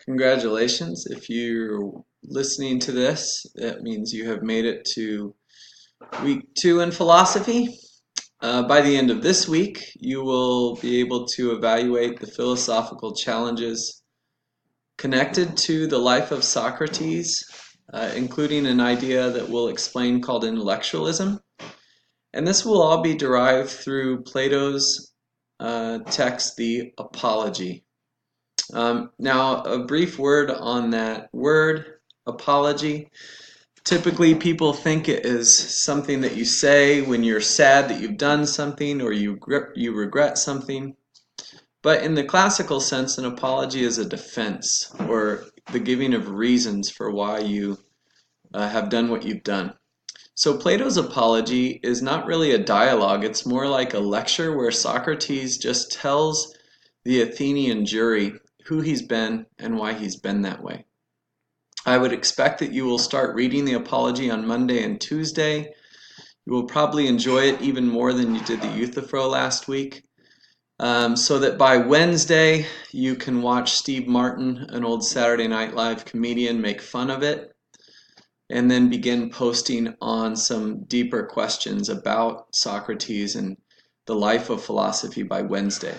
Congratulations. If you're listening to this, that means you have made it to week 2 in philosophy. By the end of this week, you will be able to evaluate the philosophical challenges connected to the life of Socrates, including an idea that we'll explain called intellectualism. And this will all be derived through Plato's text, the Apology. Now, a brief word on that word, apology. Typically, people think it is something that you say when you're sad that you've done something or you regret something. But in the classical sense, an apology is a defense or the giving of reasons for why you have done what you've done. So Plato's Apology is not really a dialogue, it's more like a lecture where Socrates just tells the Athenian jury who he's been and why he's been that way. I would expect that you will start reading the Apology on Monday and Tuesday. You will probably enjoy it even more than you did the Euthyphro last week. So that by Wednesday you can watch Steve Martin, an old Saturday Night Live comedian, make fun of it, and then begin posting on some deeper questions about Socrates and the life of philosophy by Wednesday.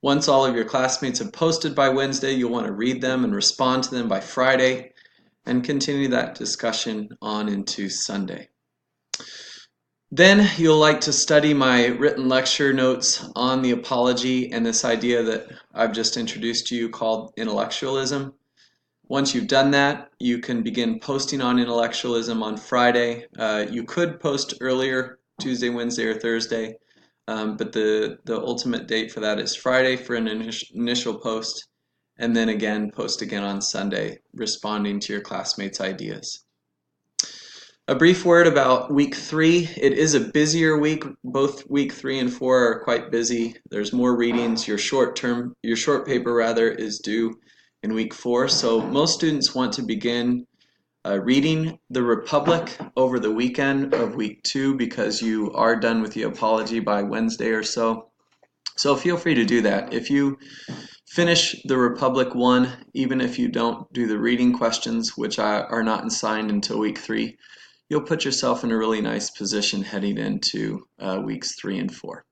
Once all of your classmates have posted by Wednesday, you'll want to read them and respond to them by Friday and continue that discussion on into Sunday. Then you'll like to study my written lecture notes on the Apology and this idea that I've just introduced to you called intellectualism. Once you've done that, you can begin posting on intellectualism on Friday. You could post earlier, Tuesday, Wednesday, or Thursday, but the ultimate date for that is Friday for an initial post, and then again post again on Sunday, responding to your classmates' ideas. A brief word about week 3. It is a busier week. Both week 3 and 4 are quite busy. There's more readings. Your short paper is due in week 4. So most students want to begin reading the Republic over the weekend of week 2 because you are done with the Apology by Wednesday or so. So feel free to do that. If you finish the Republic 1, even if you don't do the reading questions, which are not assigned until week 3, you'll put yourself in a really nice position heading into weeks 3 and 4.